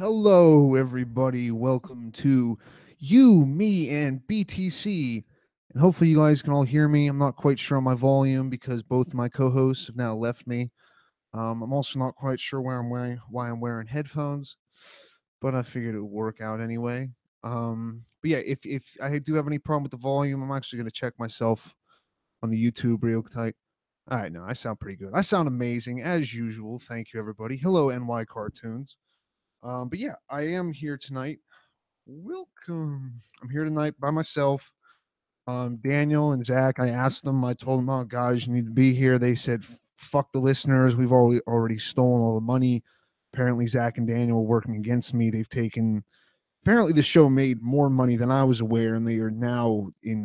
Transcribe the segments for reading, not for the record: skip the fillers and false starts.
Hello, everybody. Welcome to You, Me, and BTC. And hopefully, you guys can all hear me. I'm not quite sure on my volume because both my co-hosts have now left me. I'm also not quite sure why I'm wearing headphones, but I figured it would work out anyway. But yeah, if I do have any problem with the volume, I'm actually going to check myself on the YouTube real tight. All right, no, I sound pretty good. I sound amazing as usual. Thank you, everybody. Hello, NY Cartoons. But yeah, I am here tonight. Welcome. I'm here tonight by myself. Daniel and Zack, I asked them, I told them, oh, guys, you need to be here. They said, fuck the listeners. We've already stolen all the money. Apparently, Zack and Daniel were working against me. Apparently, the show made more money than I was aware, and they are now in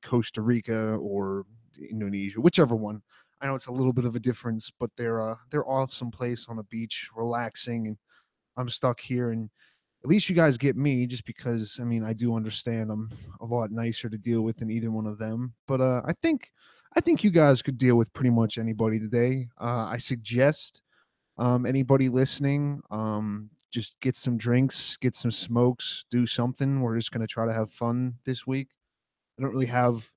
Costa Rica or Indonesia, whichever one. I know it's a little bit of a difference, but they're off someplace on a beach, relaxing, and I'm stuck here. And at least you guys get me, just because I mean I do understand I'm a lot nicer to deal with than either one of them. But I think you guys could deal with pretty much anybody today. I suggest anybody listening, just get some drinks, get some smokes, do something. We're just gonna try to have fun this week. I don't really have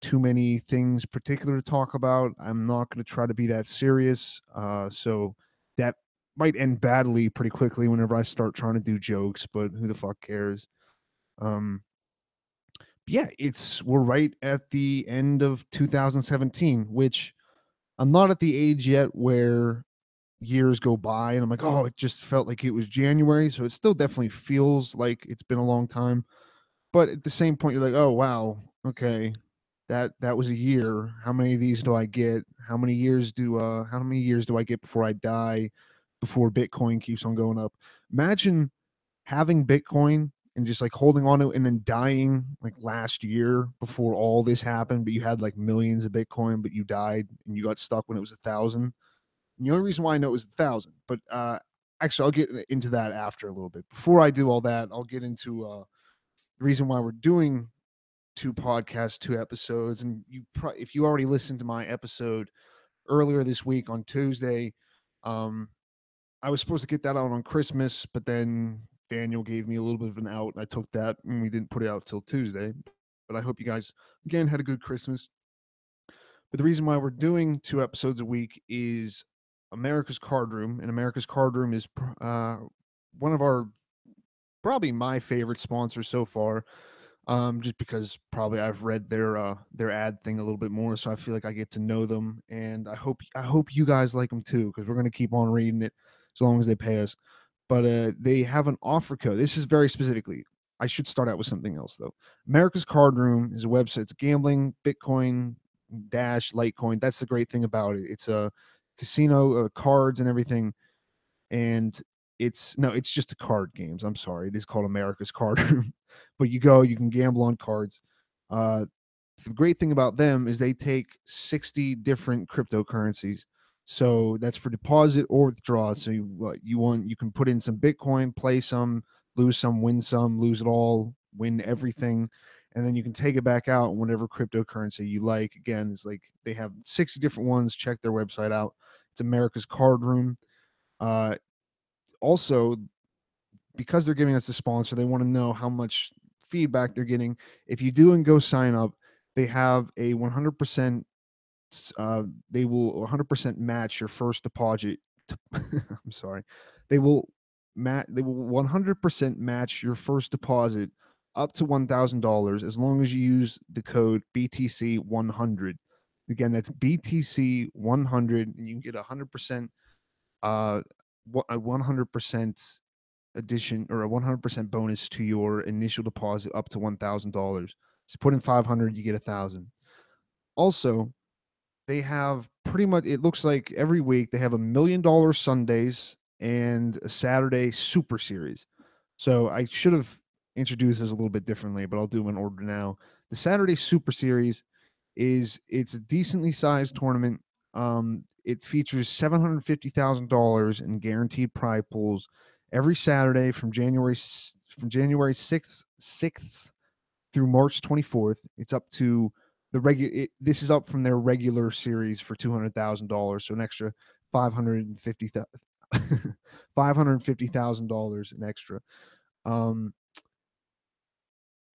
too many things particular to talk about. I'm not going to try to be that serious. So that might end badly pretty quickly whenever I start trying to do jokes, but who the fuck cares? Um, yeah, we're right at the end of 2017, which I'm not at the age yet where years go by and I'm like, oh, it just felt like it was January. So it still definitely feels like it's been a long time. But at the same point, you're like, oh wow, okay, that was a year. How many of these do I get? How many years do I get before I die? Before Bitcoin keeps on going up? Imagine having Bitcoin and just like holding on to it and then dying like last year before all this happened, but you had like millions of Bitcoin, but you died and you got stuck when it was 1,000. And the only reason why I know it was 1,000, but actually, I'll get into that after a little bit. Before I do all that, I'll get into the reason why we're doing two podcasts, two episodes. And if you already listened to my episode earlier this week on Tuesday, um, I was supposed to get that out on Christmas, but then Daniel gave me a little bit of an out, and I took that, and we didn't put it out till Tuesday. But I hope you guys again had a good Christmas. But the reason why we're doing two episodes a week is America's Card Room, and America's Card Room is one of our probably my favorite sponsors so far. Just because probably I've read their ad thing a little bit more, so I feel like I get to know them, and I hope you guys like them too, because we're gonna keep on reading it as long as they pay us. But they have an offer code. This is very specifically. I should start out with something else though. America's Card Room is a website. It's gambling, Bitcoin, Dash, Litecoin. That's the great thing about it. It's a casino, cards, and everything. And it's just a card games. I'm sorry, it is called America's Card Room, but you can gamble on cards. Uh, the great thing about them is they take 60 different cryptocurrencies. So that's for deposit or withdrawal. So you can put in some Bitcoin, play some, lose some, win some, lose it all, win everything, and then you can take it back out in whatever cryptocurrency you like. Again, it's like they have 60 different ones. Check their website out. It's America's Card Room. Uh, Also, because they're giving us a sponsor, they want to know how much feedback they're getting. If you do and go sign up, they have a 100%. They will 100% match your first deposit. I'm sorry. They will They will 100% match your first deposit up to $1,000 as long as you use the code BTC 100. Again, that's BTC 100, and you can get 100% a 100% addition or a 100% bonus to your initial deposit up to $1,000. So put in 500, you get 1,000. Also, they have pretty much, it looks like every week they have $1 million Sundays and a Saturday Super Series. So I should have introduced this a little bit differently, but I'll do them in order now. The Saturday Super Series it's a decently sized tournament. It features $750,000 in guaranteed prize pools every Saturday from January 6th through March 24th. It's up to this is up from their regular series for $200,000, so an extra 550 $550,000 in extra. Um,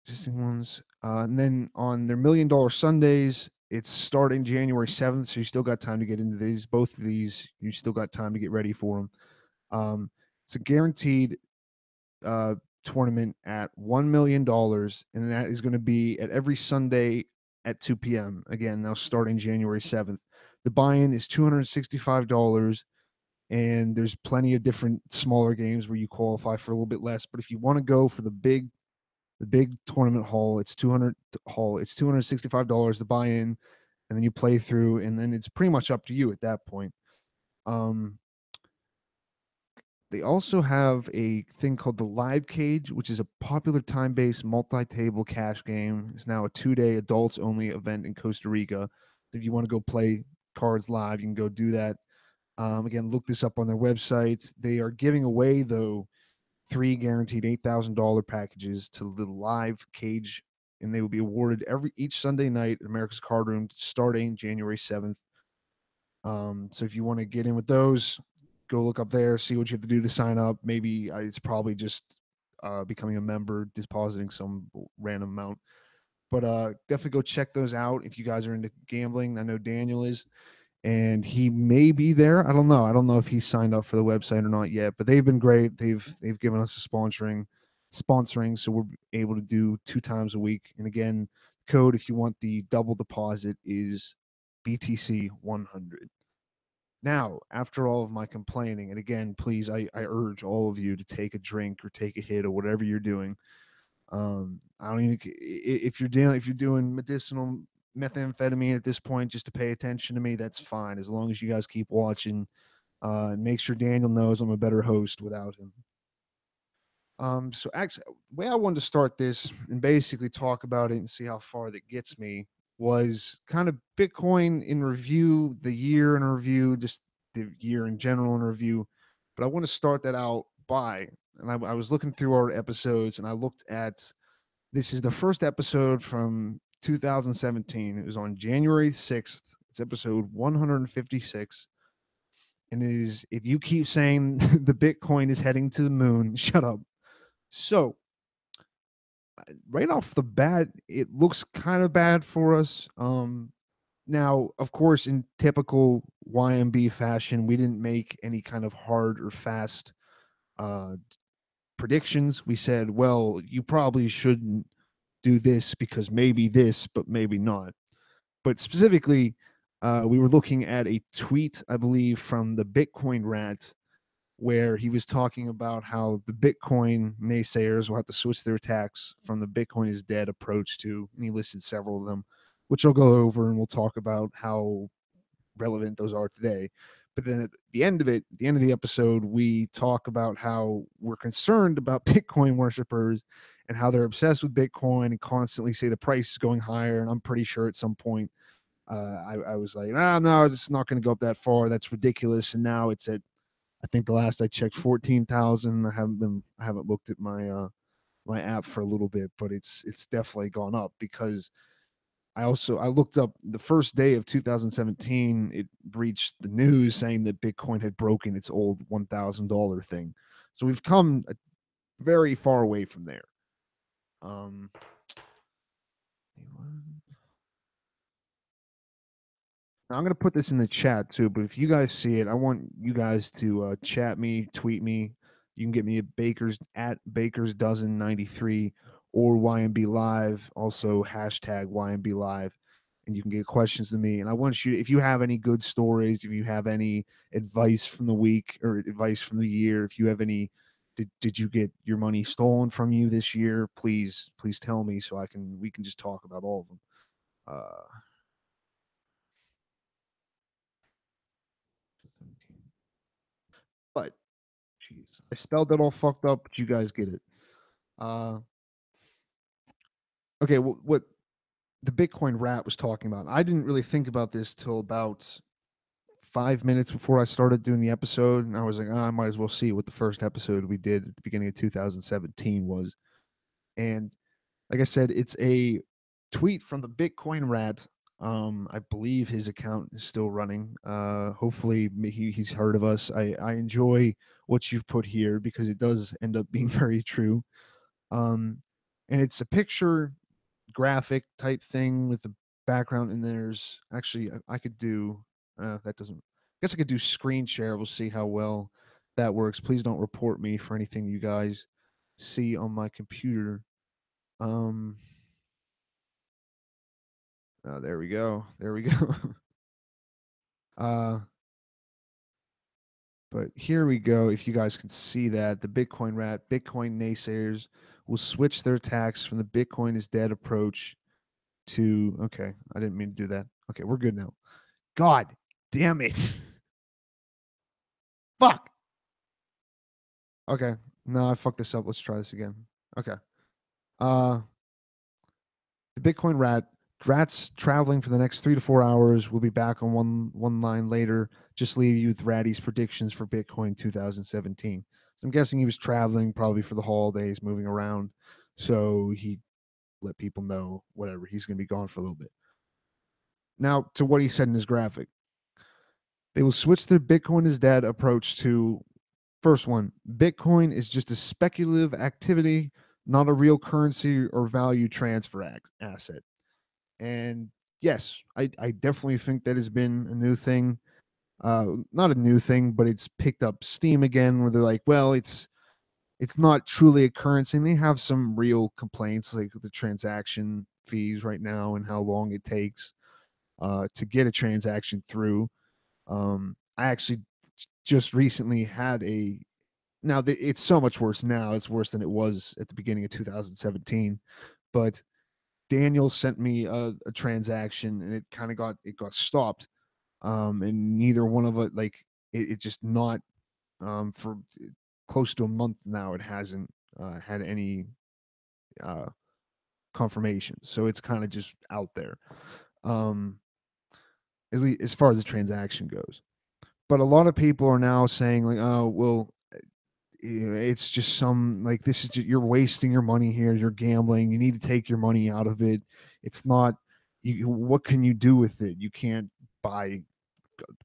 Existing ones. And then on their $1 million Sundays, it's starting January 7th. So you still got time to get into these. Both of these, you still got time to get ready for them. It's a guaranteed uh, tournament at $1 million, and that is going to be at every Sunday at 2 p.m. Again, now starting January 7th. The buy-in is $265, and there's plenty of different smaller games where you qualify for a little bit less. But if you want to go for the big tournament haul, it's $265 to buy in, and then you play through, and then it's pretty much up to you at that point. Um, They also have a thing called the Live Cage, which is a popular time-based multi-table cash game. It's now a 2-day adults-only event in Costa Rica. If you want to go play cards live, you can go do that. Again, look this up on their website. They are giving away, though, 3 guaranteed $8,000 packages to the Live Cage, and they will be awarded each Sunday night at America's Card Room starting January 7th. So if you want to get in with those, go look up there, see what you have to do to sign up. Maybe it's probably just becoming a member, depositing some random amount. But definitely go check those out if you guys are into gambling. I know Daniel is, and he may be there. I don't know. I don't know if he's signed up for the website or not yet. But they've been great. They've given us a sponsoring, so we're able to do 2 times a week. And again, code if you want the double deposit is BTC 100. Now, after all of my complaining, and again, please, I urge all of you to take a drink or take a hit or whatever you're doing. I don't even if you're doing medicinal methamphetamine at this point, just to pay attention to me, that's fine. As long as you guys keep watching, and make sure Daniel knows I'm a better host without him. So actually, the way I wanted to start this and basically talk about it and see how far that gets me was kind of Bitcoin in review, the year in review, just the year in general in review. But I want to start that out and I was looking through our episodes and I looked at this is the first episode from 2017. It was on January 6th. It's episode 156. And it is, if you keep saying the Bitcoin is heading to the moon, shut up. So, right off the bat, it looks kind of bad for us. Now, of course, in typical YMB fashion, we didn't make any kind of hard or fast uh, predictions. We said, well, you probably shouldn't do this because maybe this, but maybe not. But specifically, we were looking at a tweet, I believe, from the Bitcoin Rat, where he was talking about how the Bitcoin naysayers will have to switch their attacks from the Bitcoin is dead approach to, and he listed several of them, which I'll go over and we'll talk about how relevant those are today. But then at the end of the episode, we talk about how we're concerned about Bitcoin worshippers and how they're obsessed with Bitcoin and constantly say the price is going higher. And I'm pretty sure at some point I was like, no, it's not going to go up that far. That's ridiculous. And now it's at, I think the last I checked, 14,000. I haven't looked at my app for a little bit, but it's definitely gone up because I looked up the first day of 2017. It reached the news saying that Bitcoin had broken its old $1,000 thing. So we've come very far away from there. Um, Now, I'm going to put this in the chat too, but if you guys see it, I want you guys to chat me, tweet me. You can get me at Baker's Dozen 93 or YMB Live, also hashtag YMB Live, and you can get questions to me. And I want you, if you have any good stories, if you have any advice from the week or advice from the year, if you have any, did you get your money stolen from you this year? Please tell me so we can just talk about all of them. But jeez, I spelled that all fucked up, but you guys get it. Uh, okay, well, what the Bitcoin rat was talking about, I didn't really think about this till about 5 minutes before I started doing the episode, and I was like, I might as well see what the first episode we did at the beginning of 2017 was. And like I said, it's a tweet from the Bitcoin rat I believe his account is still running. Hopefully he's heard of us. I enjoy what you've put here because it does end up being very true. Um, and it's a picture graphic type thing with the background, and there's actually I could do that doesn't. I guess I could do screen share. We'll see how well that works. Please don't report me for anything you guys see on my computer. Um, there we go. There we go. uh, but here we go. If you guys can see that, the Bitcoin naysayers will switch their attacks from the Bitcoin is dead approach to. Okay, I didn't mean to do that. Okay, we're good now. God damn it. Fuck. Okay. No, I fucked this up. Let's try this again. Okay. Uh the Bitcoin rats traveling for the next 3 to 4 hours. We'll be back on one line later. Just leave you with Ratty's predictions for Bitcoin 2017. So I'm guessing he was traveling probably for the holidays, moving around. So he let people know whatever. He's gonna be gone for a little bit. Now to what he said in his graphic. They will switch their Bitcoin is dead approach to first one, Bitcoin is just a speculative activity, not a real currency or value transfer asset. And yes, I definitely think that has been a new thing. Not a new thing, but it's picked up steam again where they're like, well, it's not truly a currency. And they have some real complaints like the transaction fees right now and how long it takes to get a transaction through. I actually just recently had a now it's so much worse now. It's worse than it was at the beginning of 2017. But Daniel sent me a transaction, and it got stopped. And neither one of it it just not for close to a month now. It hasn't had any uh, confirmation, so it's kind of just out there. Um, at least as far as the transaction goes. But a lot of people are now saying like, oh well, it's just some like this is just, you're wasting your money here, you're gambling, you need to take your money out of it. It's not you, what can you do with it? You can't buy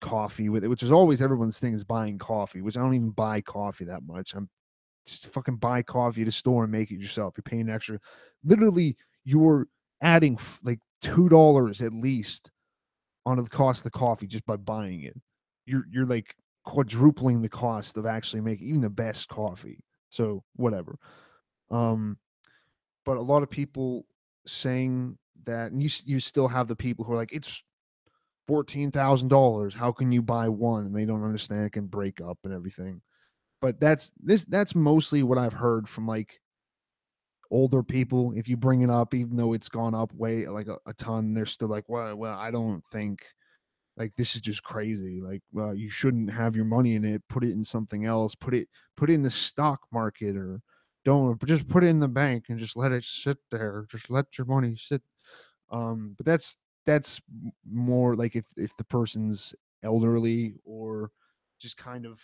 coffee with it, which is always everyone's thing is buying coffee, which I don't even buy coffee that much. I'm just fucking buy coffee at a store and make it yourself. You're paying extra. Literally, you're adding like $2 at least onto the cost of the coffee just by buying it. You're like quadrupling the cost of actually making even the best coffee. So whatever. Um, but a lot of people saying that, and you still have the people who are like, it's $14,000. How can you buy one? And they don't understand it can break up and everything. But that's mostly what I've heard from like older people. If you bring it up, even though it's gone up way like a ton, they're still like, well, I don't think like this is just crazy. Like you shouldn't have your money in it. Put it in something else. Put it in the stock market, or don't just put it in the bank and just let it sit there. Just let your money sit. But that's more like if the person's elderly or just kind of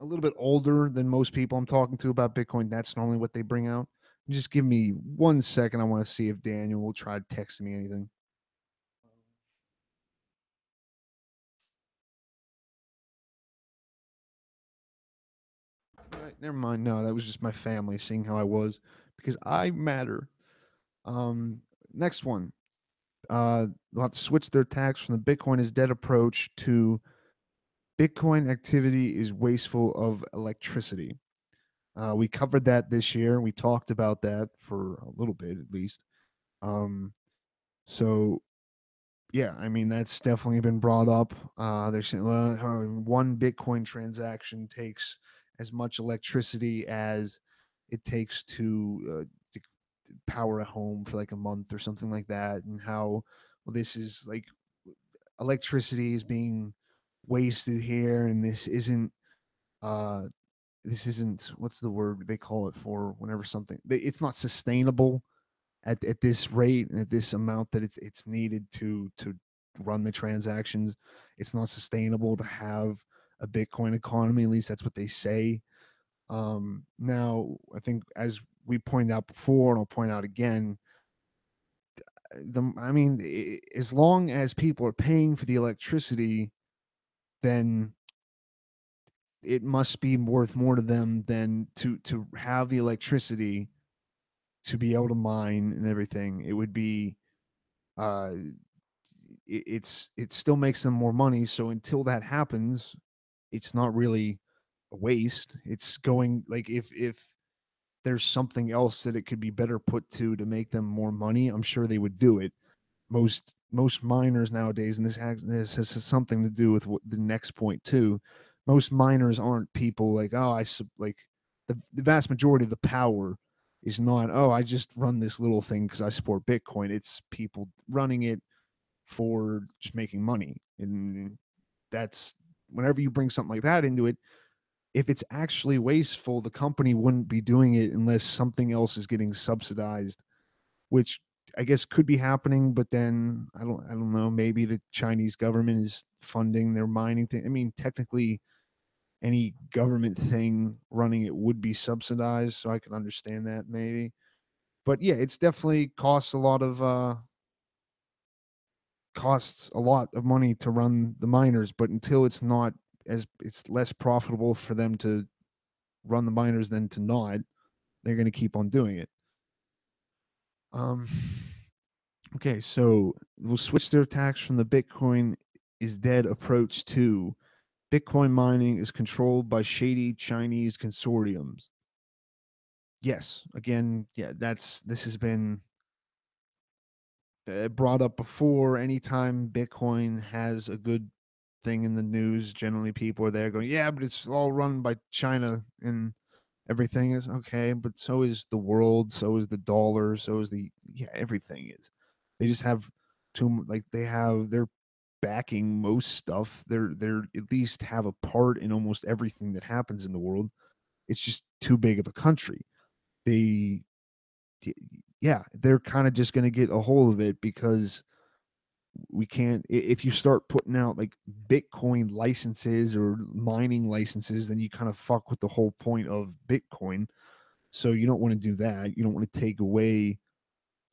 a little bit older than most people I'm talking to about Bitcoin. That's normally what they bring out. Just give me 1 second. I want to see if Daniel will try texting me anything. All right, never mind. No, that was just my family seeing how I was because I matter. Um, Next one. They'll have to switch their tax from the Bitcoin is dead approach to Bitcoin activity is wasteful of electricity. We covered that this year. We talked about that for a little bit at least. Um, so yeah, I mean that's definitely been brought up. They're saying one Bitcoin transaction takes as much electricity as it takes to power a home for like a month or something like that, and how well, this is like electricity is being wasted here, and uh, this isn't what's the word they call it for whenever something it's not sustainable at this rate and at this amount that it's needed to run the transactions. It's not sustainable to have a Bitcoin economy. At least that's what they say. Now, I think as we pointed out before, and I'll point out again, I mean, as long as people are paying for the electricity, then it must be worth more to them than to have the electricity to be able to mine and everything. It would be uh it still makes them more money. So until that happens, it's not really a waste. It's going like if there's something else that it could be better put to make them more money, I'm sure they would do it. Most miners nowadays, and this has something to do with what the next point too. Most miners aren't people like, oh, like the vast majority of the power is not, oh, I just run this little thing because I support Bitcoin. It's people running it for just making money, and that's whenever you bring something like that into it. If it's actually wasteful, the company wouldn't be doing it unless something else is getting subsidized, which I guess could be happening. But then I don't know. Maybe the Chinese government is funding their mining thing. I mean, technically, any government thing running it would be subsidized, so I can understand that maybe. But yeah, it's definitely costs a lot of money to run the miners. But until it's less profitable for them to run the miners than to not, they're going to keep on doing it. Um, okay, so we'll switch their tax from the Bitcoin is dead approach to Bitcoin mining is controlled by shady Chinese consortiums. Yes, again, yeah, this has been brought up before. Anytime Bitcoin has a good thing in the news, generally people are there going, yeah, but it's all run by China and everything is okay, but so is the world, so is the dollar, so is yeah, everything is. They just have like they're backing most stuff. They're at least have a part in almost everything that happens in the world. It's just too big of a country. They yeah, they're kind of just going to get a hold of it because we can't if you start putting out like Bitcoin licenses or mining licenses, then you kind of fuck with the whole point of Bitcoin. So you don't want to do that. You don't want to take away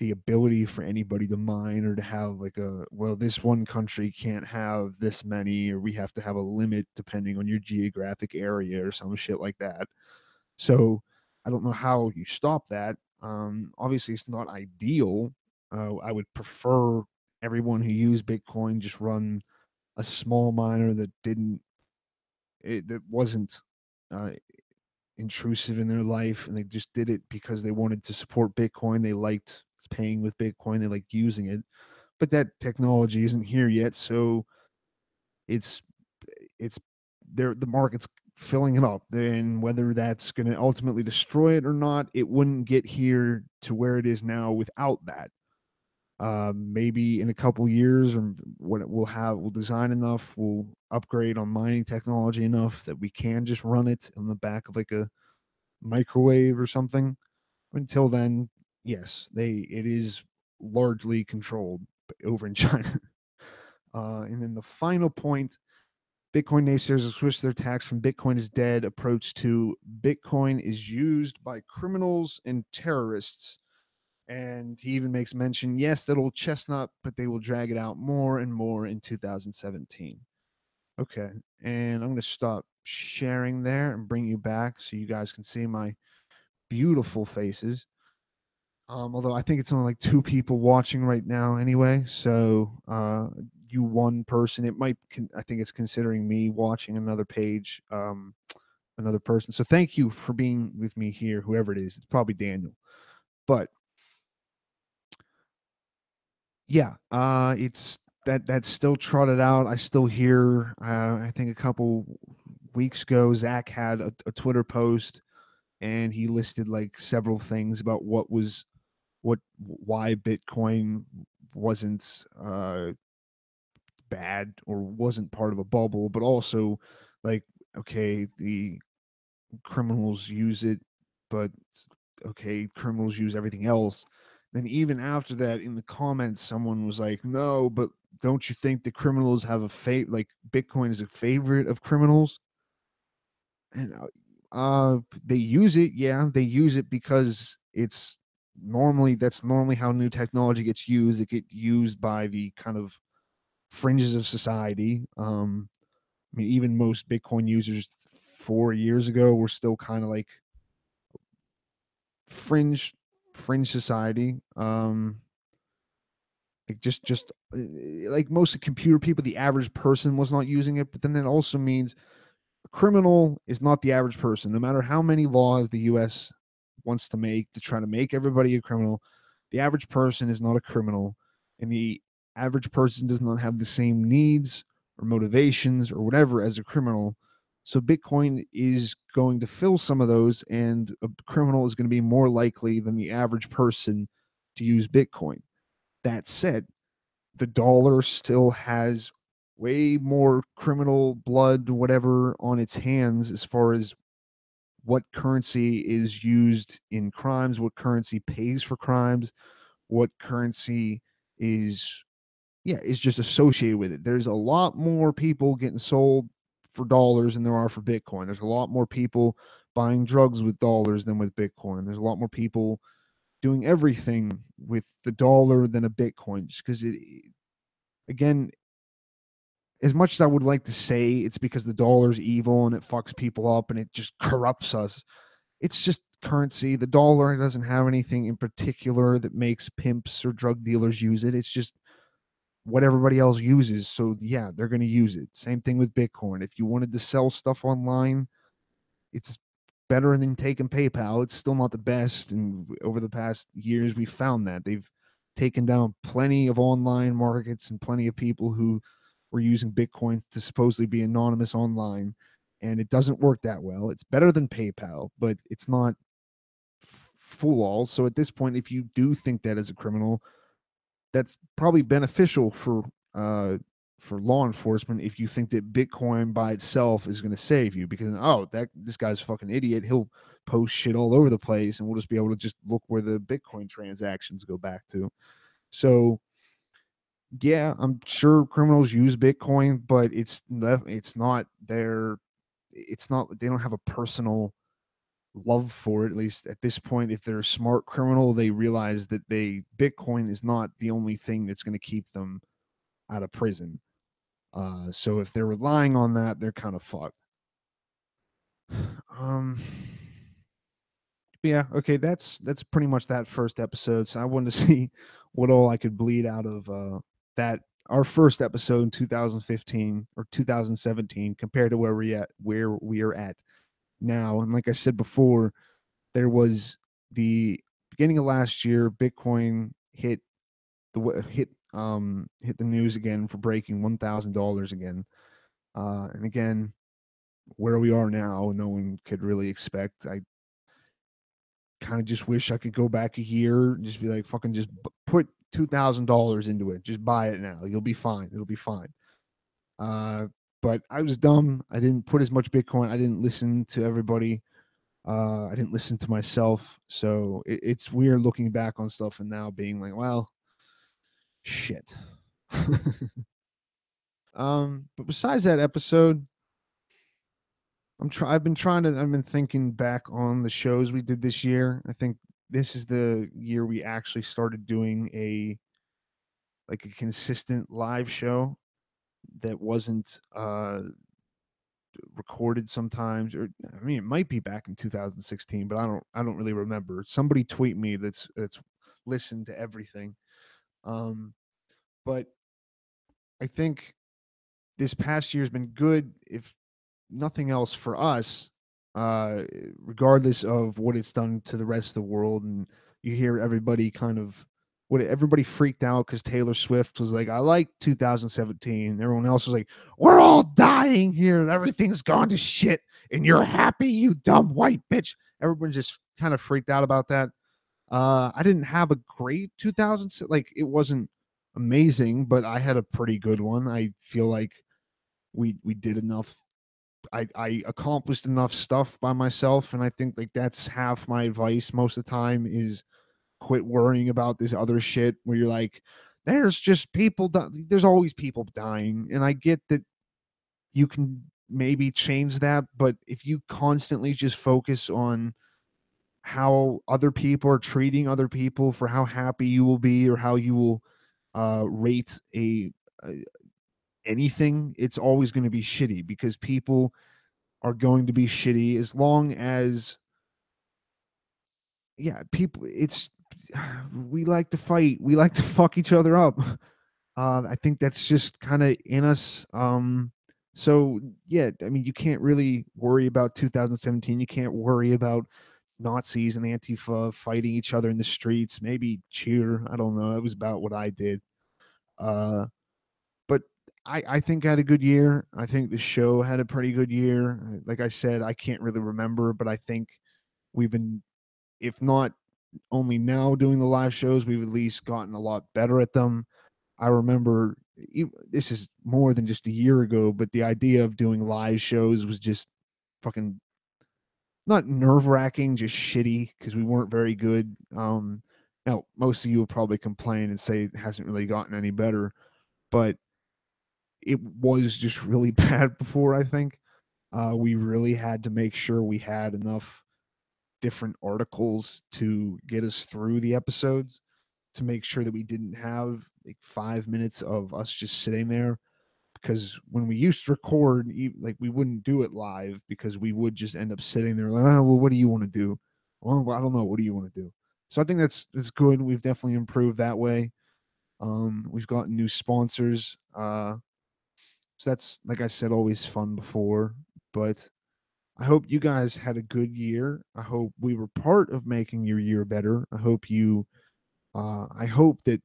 the ability for anybody to mine or to have like well, this one country can't have this many, or we have to have a limit depending on your geographic area or some shit like that. So I don't know how you stop that. Obviously, it's not ideal. I would prefer everyone who used Bitcoin just run a small miner that wasn't uh, intrusive in their life, and they just did it because they wanted to support Bitcoin. They liked paying with Bitcoin. They liked using it, but that technology isn't here yet. So it's it's the market's filling it up, and whether that's going to ultimately destroy it or not, it wouldn't get here to where it is now without that. Maybe in a couple years, or when we'll design enough, we'll upgrade on mining technology enough that we can just run it on the back of like a microwave or something. Until then, yes, it is largely controlled over in China. And then the final point, Bitcoin naysayers have switched their tax from Bitcoin is dead approach to Bitcoin is used by criminals and terrorists. And he even makes mention, yes, that old chestnut, but they will drag it out more and more in 2017. Okay. And I'm going to stop sharing there and bring you back so you guys can see my beautiful faces. Although I think it's only like two people watching right now anyway. So you one person, it might I think it's considering me watching another page, another person. So thank you for being with me here, whoever it is. It's probably Daniel. But yeah, it's that's still trotted out. I still hear I think a couple weeks ago Zach had a Twitter post, and he listed like several things about why Bitcoin wasn't bad or wasn't part of a bubble, but also like, okay, the criminals use it, but okay, criminals use everything else. Then even after that, in the comments, someone was like, "No, but don't you think the criminals have like Bitcoin is a favorite of criminals?" And they use it, yeah, they use it because it's normally that's normally how new technology gets used. It get used by the kind of fringes of society. I mean, even most Bitcoin users 4 years ago were still kind of like fringe fringe society. Like just like most computer people, the average person was not using it. But then that also means a criminal is not the average person. No matter how many laws the U.S. wants to make to try to make everybody a criminal, the average person is not a criminal, and the average person does not have the same needs or motivations or whatever as a criminal. So Bitcoin is going to fill some of those, and a criminal is going to be more likely than the average person to use Bitcoin. That said, the dollar still has way more criminal blood, whatever, on its hands as far as what currency is used in crimes, what currency pays for crimes, what currency is, yeah, is just associated with it. There's a lot more people getting sold for dollars than there are for Bitcoin. There's a lot more people buying drugs with dollars than with Bitcoin. There's a lot more people doing everything with the dollar than a Bitcoin, just because it, again, as much as I would like to say it's because the dollar's evil and it fucks people up and it just corrupts us, it's just currency. The dollar doesn't have anything in particular that makes pimps or drug dealers use it. It's just what everybody else uses. So yeah, they're going to use it. Same thing with Bitcoin. If you wanted to sell stuff online, it's better than taking PayPal. It's still not the best. And over the past years, we've found that they've taken down plenty of online markets and plenty of people who were using Bitcoin to supposedly be anonymous online. And it doesn't work that well. It's better than PayPal, but it's not full all. So at this point, if you do think that as a criminal, that's probably beneficial for law enforcement if you think that Bitcoin by itself is going to save you, because oh, that this guy's a fucking idiot, he'll post shit all over the place and we'll just be able to just look where the Bitcoin transactions go back to. So yeah, I'm sure criminals use Bitcoin, but it's not their, it's not, they don't have a personal love for it. At least at this point, if they're a smart criminal, they realize that they Bitcoin is not the only thing that's going to keep them out of prison. So if they're relying on that, they're kind of fucked. Um, yeah, okay, that's pretty much that first episode. So I wanted to see what all I could bleed out of that our first episode in 2015 or 2017 compared to where we are at now. And like I said before, there was the beginning of last year, Bitcoin hit the news again for breaking $1,000 again. And again, where we are now, no one could really expect. I kind of just wish I could go back a year and just be like, fucking just put $2,000 into it. Just buy it now. You'll be fine. It'll be fine. Uh, but I was dumb. I didn't put as much Bitcoin. I didn't listen to everybody. I didn't listen to myself. So it's weird looking back on stuff and now being like, well, shit. But besides that episode, I've been thinking back on the shows we did this year. I think this is the year we actually started doing a consistent live show that wasn't recorded sometimes, or I mean it might be back in 2016, but I don't really remember. Somebody tweet me that's listened to everything. Um but I think this past year's been good, if nothing else for us, uh, regardless of what it's done to the rest of the world. And you hear everybody kind of what everybody freaked out because Taylor Swift was like, I like 2017. Everyone else was like, we're all dying here and everything's gone to shit. And you're happy, you dumb white bitch. Everyone just kind of freaked out about that. I didn't have a great 2000, like it wasn't amazing, but I had a pretty good one. I feel like we did enough. I accomplished enough stuff by myself, and I think like that's half my advice most of the time is quit worrying about this other shit where you're like, there's just there's always people dying, and I get that you can maybe change that, but if you constantly just focus on how other people are treating other people, for how happy you will be or how you will rate a anything. It's always going to be shitty because people are going to be shitty as long as, yeah, people, it's, we like to fight, we like to fuck each other up. I think that's just kind of in us. So yeah, I mean, you can't really worry about 2017. You can't worry about Nazis and Antifa fighting each other in the streets. Maybe cheer. I don't know. It was about what I did. Uh, but I think I had a good year. I think the show had a pretty good year. Like I said, I can't really remember, but I think we've been, if not only now doing the live shows, we've at least gotten a lot better at them. I remember, this is more than just a year ago, but the idea of doing live shows was just fucking not nerve wracking, just shitty because we weren't very good. Now most of you will probably complain and say it hasn't really gotten any better, but it was just really bad before. I think we really had to make sure we had enough different articles to get us through the episodes, to make sure that we didn't have like 5 minutes of us just sitting there, because when we used to record, like, we wouldn't do it live because we would just end up sitting there like, oh, well, what do you want to do? Well, I don't know. What do you want to do? So I think that's good. We've definitely improved that way. We've gotten new sponsors. So that's, like I said, always fun before. But I hope you guys had a good year. I hope we were part of making your year better. I hope that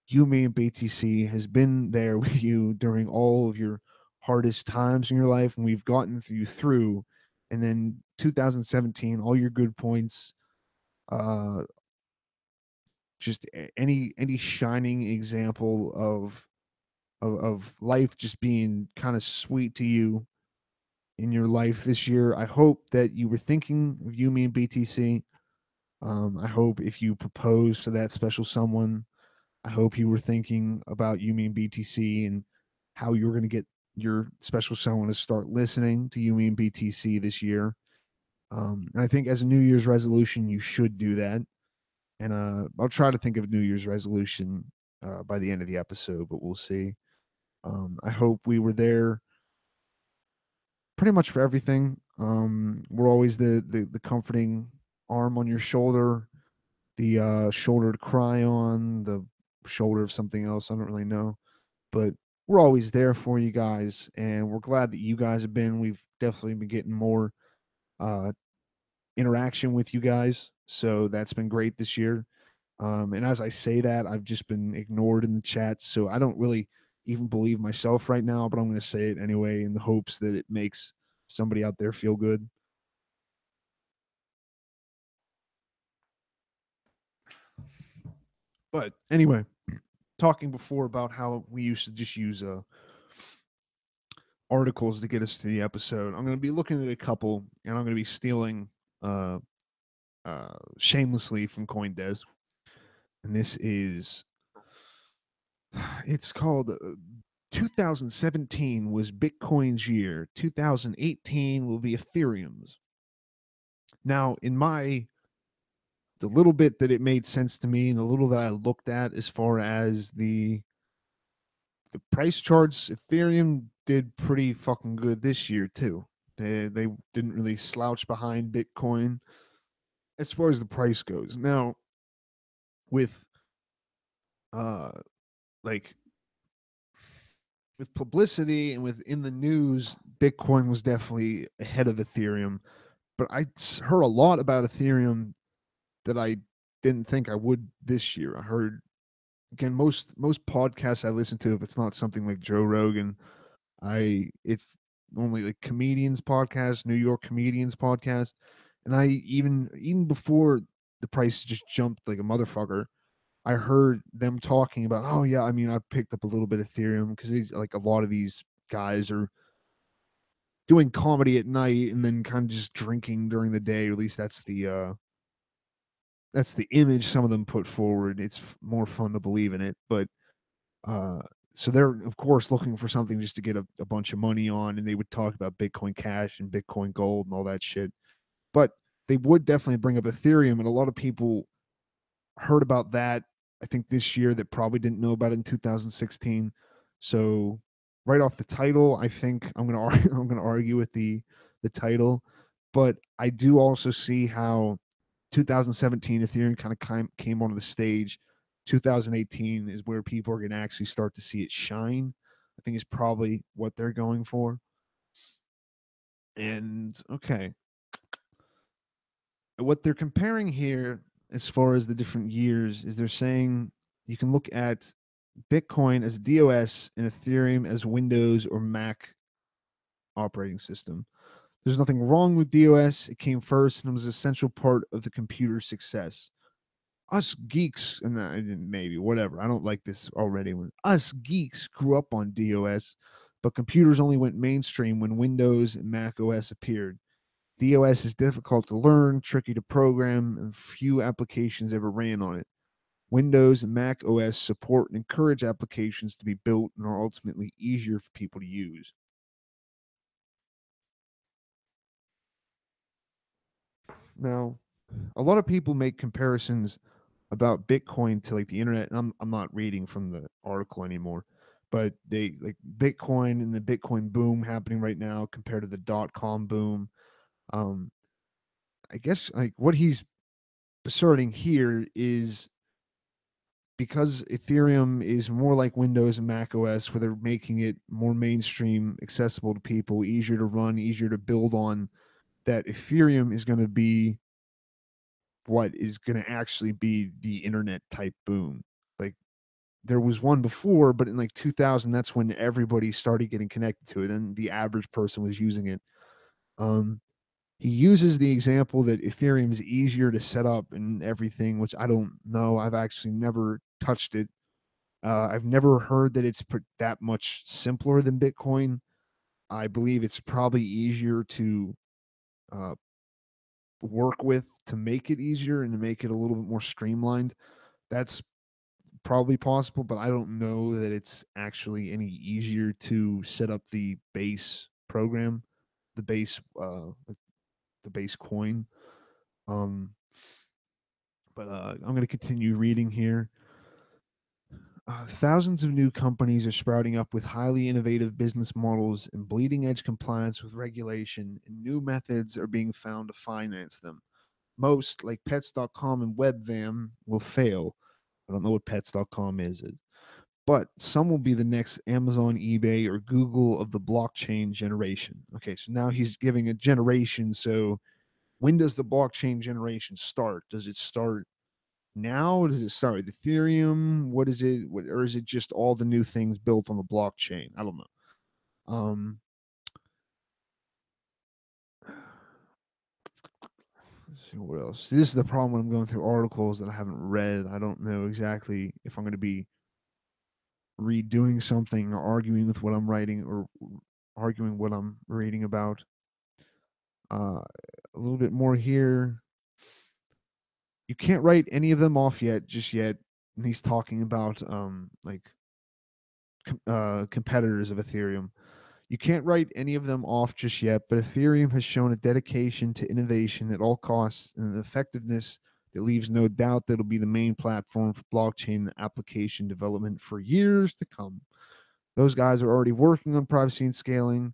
you, me, and BTC has been there with you during all of your hardest times in your life, and we've gotten you through. And then 2017, all your good points, uh, just any shining example of life just being kind of sweet to you in your life this year. I hope that you were thinking of you, me, and BTC. I hope if you propose to that special someone, I hope you were thinking about Yumi and BTC and how you were going to get your special someone to start listening to Yumi and BTC this year. And I think as a New Year's resolution, you should do that. And I'll try to think of a New Year's resolution by the end of the episode, but we'll see. I hope we were there pretty much for everything. We're always the comforting arm on your shoulder, the shoulder to cry on, the shoulder of something else. I don't really know, but we're always there for you guys, and we're glad that you guys have been. We've definitely been getting more uh, interaction with you guys, so that's been great this year. And as I say that, I've just been ignored in the chat, so I don't really even believe myself right now, but I'm going to say it anyway in the hopes that it makes somebody out there feel good. But anyway, talking before about how we used to just use articles to get us to the episode, I'm going to be looking at a couple, and I'm going to be stealing uh, shamelessly from CoinDesk. And this is, it's called 2017 was Bitcoin's year. 2018 will be Ethereum's. Now, the little bit that it made sense to me and the little that I looked at as far as the price charts, Ethereum did pretty fucking good this year too. They didn't really slouch behind Bitcoin as far as the price goes. Now, with uh like with publicity and with in the news, Bitcoin was definitely ahead of Ethereum. But I heard a lot about Ethereum that I didn't think I would this year. I heard, again, most podcasts I listen to, if it's not something like Joe Rogan, it's normally like comedians podcast, New York comedians podcast. And I even before the price just jumped like a motherfucker, I heard them talking about, oh yeah, I mean, I picked up a little bit of Ethereum because like a lot of these guys are doing comedy at night and then kind of just drinking during the day. Or at least that's the image some of them put forward. It's more fun to believe in it, but uh, so they're of course looking for something just to get a bunch of money on, and they would talk about Bitcoin Cash and Bitcoin Gold and all that shit. But they would definitely bring up Ethereum, and a lot of people heard about that. I think this year that probably didn't know about it in 2016. So right off the title, I think I'm gonna I'm gonna argue with the title, but I do also see how 2017 Ethereum kind of came onto the stage. 2018 is where people are going to actually start to see it shine. I think is probably what they're going for. And okay, what they're comparing here as far as the different years is they're saying you can look at Bitcoin as DOS and Ethereum as Windows or Mac operating system. There's nothing wrong with DOS. It came first and it was an essential part of the computer's success. Us geeks, and maybe whatever, I don't like this already. When us geeks grew up on DOS, but computers only went mainstream when Windows and Mac OS appeared. DOS is difficult to learn, tricky to program, and few applications ever ran on it. Windows and Mac OS support and encourage applications to be built and are ultimately easier for people to use. Now, a lot of people make comparisons about Bitcoin to like the internet, and I'm not reading from the article anymore, but they like Bitcoin and the Bitcoin boom happening right now compared to the .com boom. Um, I guess like what he's asserting here is because Ethereum is more like Windows and Mac OS, where they're making it more mainstream, accessible to people, easier to run, easier to build on, that Ethereum is going to be what is going to actually be the internet type boom. Like there was one before, but in like 2000, that's when everybody started getting connected to it, and the average person was using it. Um, he uses the example that Ethereum is easier to set up and everything, which I don't know. I've actually never touched it. I've never heard that it's that much simpler than Bitcoin. I believe it's probably easier to uh, work with to make it easier and to make it a little bit more streamlined. That's probably possible, but I don't know that it's actually any easier to set up the base program, the base the base coin. Um, but I'm going to continue reading here. Thousands of new companies are sprouting up with highly innovative business models and bleeding edge compliance with regulation, and new methods are being found to finance them. Most, like pets.com and webvam, will fail. I don't know what pets.com is, but some will be the next Amazon, eBay, or Google of the blockchain generation. Okay, so now he's giving a generation. So when does the blockchain generation start? Does it start now? Does it start with Ethereum? What is it? Or is it just all the new things built on the blockchain? I don't know. Let's see what else. This is the problem when I'm going through articles that I haven't read. I don't know exactly if I'm going to be redoing something or arguing with what I'm writing or arguing what I'm reading about. A little bit more here. You can't write any of them off yet, just yet. And he's talking about like competitors of Ethereum. You can't write any of them off just yet, but Ethereum has shown a dedication to innovation at all costs and an effectiveness that leaves no doubt that it'll be the main platform for blockchain application development for years to come. Those guys are already working on privacy and scaling,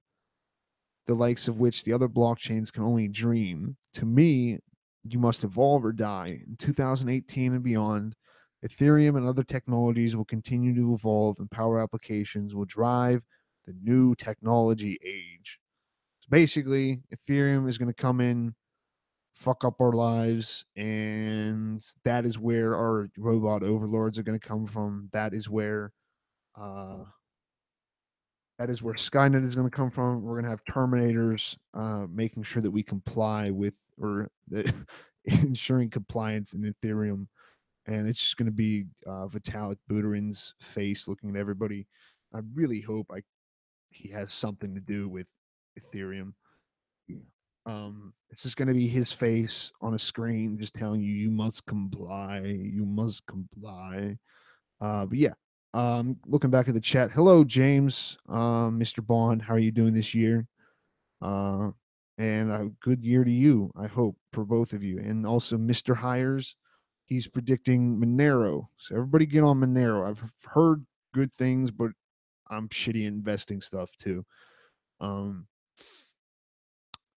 the likes of which the other blockchains can only dream. To me, you must evolve or die. In 2018 and beyond, Ethereum and other technologies will continue to evolve, and power applications will drive the new technology age. So basically, Ethereum is going to come in, fuck up our lives, and that is where our robot overlords are going to come from. Uh, that is where Skynet is going to come from. We're going to have Terminators making sure that we comply with or ensuring compliance in Ethereum. And it's just going to be Vitalik Buterin's face looking at everybody. I really hope he has something to do with Ethereum. Yeah. It's just going to be his face on a screen just telling you, you must comply. You must comply. But yeah, looking back at the chat, hello James, Mr. Bond, how are you doing this year? Uh, and a good year to you, I hope, for both of you. And also, Mr. Hires, he's predicting Monero. So everybody get on Monero. I've heard good things, but I'm shitty at investing stuff too. Um,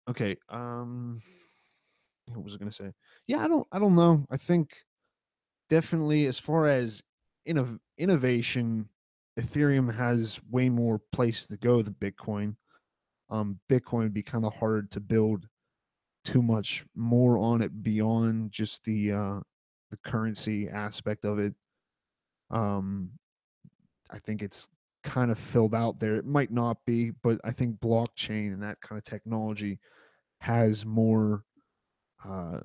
okay. What was I gonna say? Yeah, I don't know. I think definitely as far as innovation, Ethereum has way more place to go than Bitcoin. Bitcoin would be kind of hard to build too much more on it beyond just the currency aspect of it. Um, I think it's kind of filled out there. It might not be, but I think blockchain and that kind of technology has more uh,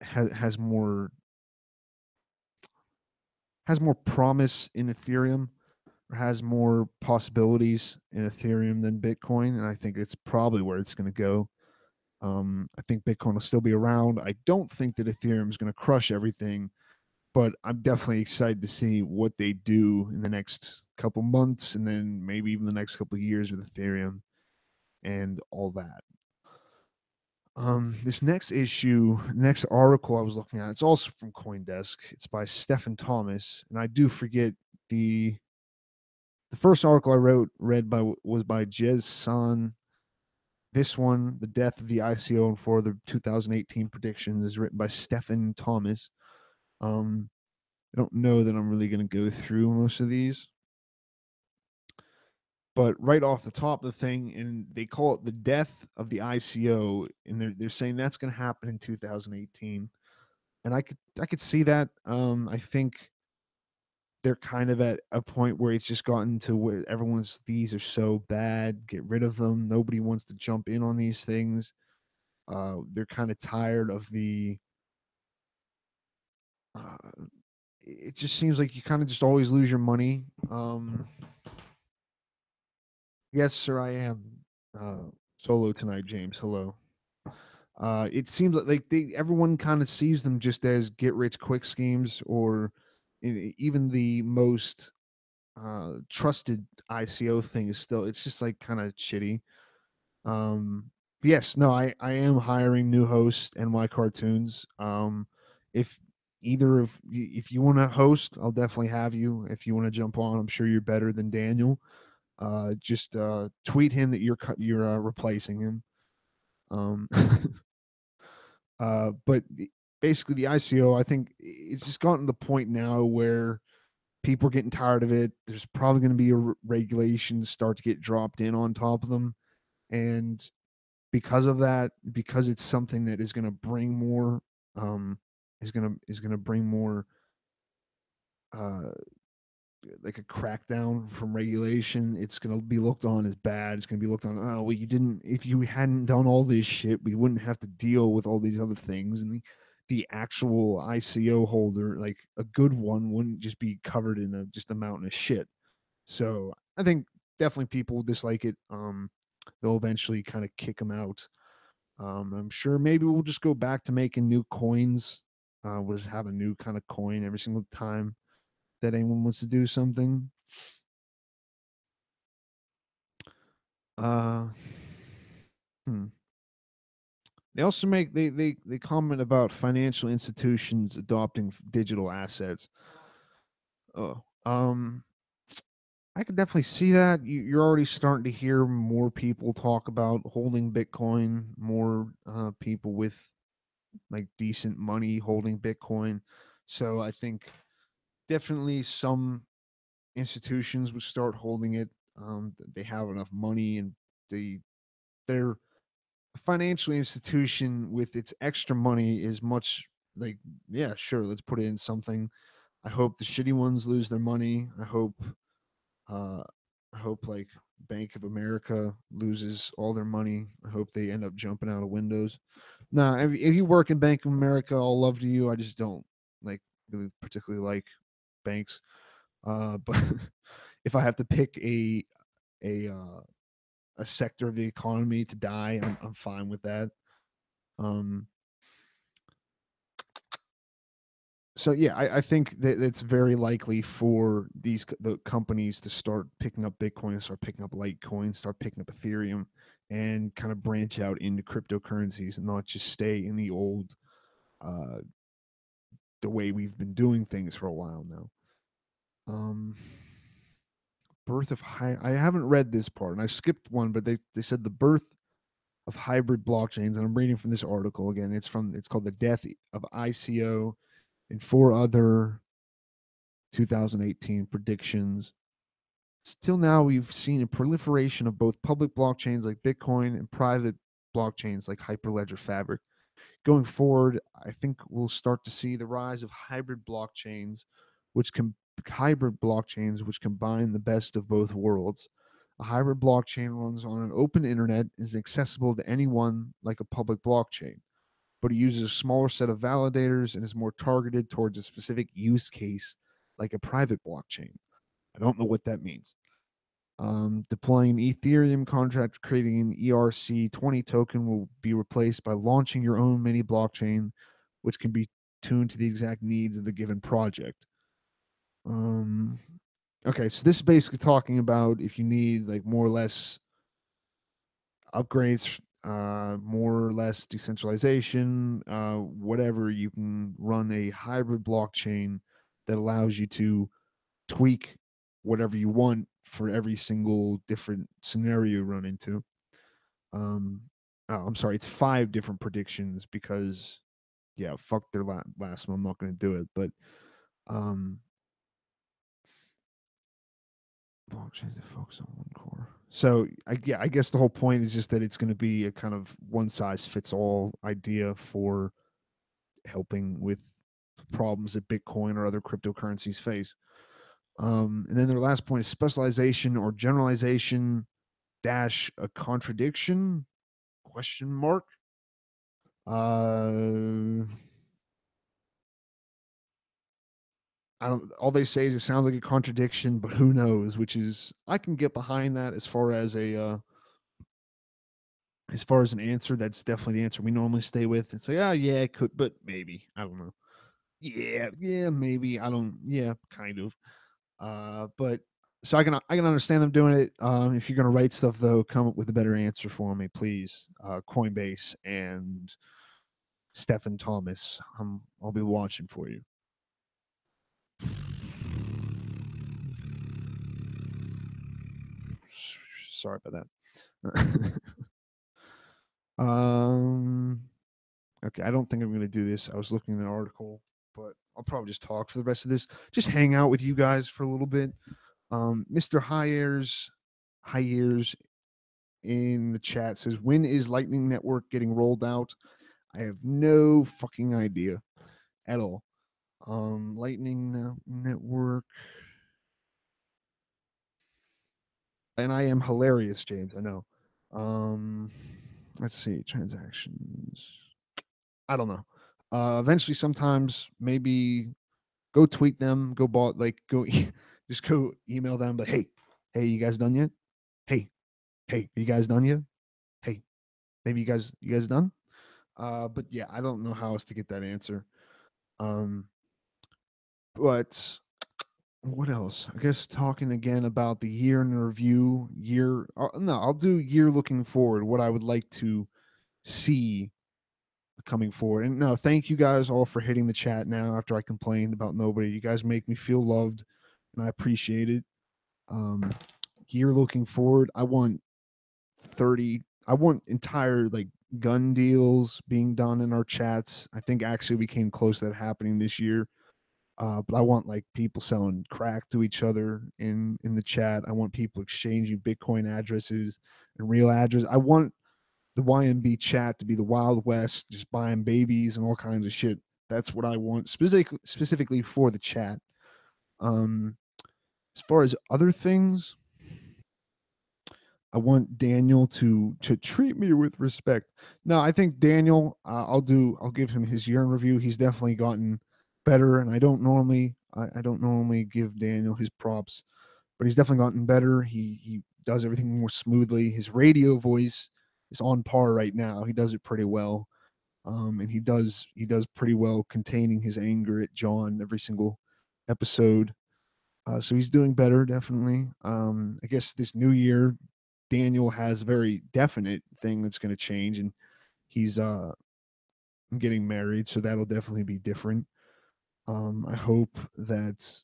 has more promise in Ethereum, or has more possibilities in Ethereum than Bitcoin, and I think it's probably where it's going to go. I think Bitcoin will still be around. I don't think that Ethereum is going to crush everything, but I'm definitely excited to see what they do in the next couple months, and then maybe even the next couple of years with Ethereum and all that. This next article I was looking at, it's also from CoinDesk. It's by Stephen Thomas, and I do forget the the first article I read by was by Jez San. This one, the death of the ICO and for the 2018 predictions, is written by Stephen Thomas. Um, I don't know that I'm really going to go through most of these, but right off the top of the thing, and they call it the death of the ICO, and they're saying that's going to happen in 2018, and I could see that. I think they're kind of at a point where it's just gotten to where everyone's these are so bad, get rid of them. Nobody wants to jump in on these things. They're kind of tired of the. Uh, it just seems like you kind of just always lose your money. Yes, sir, I am solo tonight, James. Hello. It seems like everyone kind of sees them just as get rich quick schemes, or even the most trusted ICO thing is still. It's just like kind of shitty. Um, yes, no, I am hiring new hosts and my cartoons. If if you want to host, I'll definitely have you. If you want to jump on, I'm sure you're better than Daniel. Just tweet him that you're replacing him. Um, but basically, the ICO, I think it's just gotten to the point now where people are getting tired of it. There's probably going to be regulations start to get dropped in on top of them, and because of that, because it's something that is going to bring more, um, is going to bring more, uh, like a crackdown from regulation. It's going to be looked on as bad. It's going to be looked on. Oh, well, you didn't. If you hadn't done all this shit, we wouldn't have to deal with all these other things. And the actual ICO holder, like a good one, wouldn't just be covered in just a mountain of shit. So I think definitely people dislike it. They'll eventually kind of kick them out. I'm sure maybe we'll just go back to making new coins. We'll just have a new kind of coin every single time that anyone wants to do something. Uh, hmm. They also they comment about financial institutions adopting digital assets. Oh, I could definitely see that. You're already starting to hear more people talk about holding Bitcoin, more people with like decent money holding Bitcoin. So I think definitely some institutions would start holding it. They have enough money, and they're a financial institution with its extra money is much like, yeah, sure, let's put it in something. I hope the shitty ones lose their money. Uh I hope like Bank of America loses all their money. I hope they end up jumping out of windows. Nah, if you work in Bank of America, all love to you. I just don't like really particularly like banks. But if I have to pick a uh, a sector of the economy to die, I'm fine with that. Um, so yeah, I think that it's very likely for the companies to start picking up Bitcoin, start picking up Litecoin, start picking up Ethereum, and kind of branch out into cryptocurrencies and not just stay in the old, uh, the way we've been doing things for a while now. Um, birth of I haven't read this part and I skipped one, but they said the birth of hybrid blockchains, and I'm reading from this article again. It's called The Death of ICO and four other 2018 predictions. Still now, we've seen a proliferation of both public blockchains like Bitcoin and private blockchains like Hyperledger Fabric. Going forward, I think we'll start to see the rise of which can hybrid blockchains which combine the best of both worlds. A hybrid blockchain runs on an open internet and is accessible to anyone like a public blockchain, but it uses a smaller set of validators and is more targeted towards a specific use case like a private blockchain. I don't know what that means. Deploying an Ethereum contract, creating an ERC20 token will be replaced by launching your own mini blockchain, which can be tuned to the exact needs of the given project. Um, okay, so this is basically talking about if you need like more or less upgrades, more or less decentralization, whatever, you can run a hybrid blockchain that allows you to tweak whatever you want for every single different scenario you run into. Um, I'm sorry, it's 5 different predictions because, yeah, fuck their last one. I'm not going to do it, but um, blockchains that focus on one core. So I guess the whole point is just that it's going to be a kind of one size fits all idea for helping with problems that Bitcoin or other cryptocurrencies face. And then their last point is specialization or generalization dash a contradiction question mark. Uh, I don't. All they say is it sounds like a contradiction, but who knows? Which is I can get behind that as far as an answer. That's definitely the answer we normally stay with and say, yeah, it could, but maybe I don't know. Yeah, maybe I don't. Yeah, kind of. But so I can understand them doing it. If you're gonna write stuff though, come up with a better answer for me, please. Coinbase and Stephen Thomas. I'll be watching for you. Sorry about that. um. Okay, I don't think I'm gonna do this. I was looking at an article, but I'll probably just talk for the rest of this. Just hang out with you guys for a little bit. Mr. High Ears in the chat says, when is Lightning Network getting rolled out? I have no fucking idea at all. Lightning Network. And I am hilarious, James. I know. Um, let's see. Transactions. I don't know. Eventually, sometimes maybe go tweet them. Go bot like go. Just go email them. But hey, you guys done yet? Hey, you guys done yet? Hey, maybe you guys done? But yeah, I don't know how else to get that answer. Um, but what else? I guess talking again about the year in review. No, I'll do year looking forward. What I would like to see coming forward. And no, thank you guys all for hitting the chat now after I complained about nobody. You guys make me feel loved, and I appreciate it. Um, year looking forward, I want 30. I want entire like gun deals being done in our chats. I think actually we came close to that happening this year. But I want like people selling crack to each other in the chat. I want people exchanging Bitcoin addresses and real address. I want the YMB chat to be the Wild West, just buying babies and all kinds of shit. That's what I want specifically for the chat. Um, as far as other things, I want Daniel to treat me with respect. No, I think Daniel. I'll give him his year in review. He's definitely gotten better, and I don't normally give Daniel his props, but he's definitely gotten better. He does everything more smoothly. His radio voice is on par right now. He does it pretty well, and he does pretty well containing his anger at John every single episode. So he's doing better, definitely. I guess this new year Daniel has a very definite thing that's going to change, and he's getting married, so that'll definitely be different. I hope that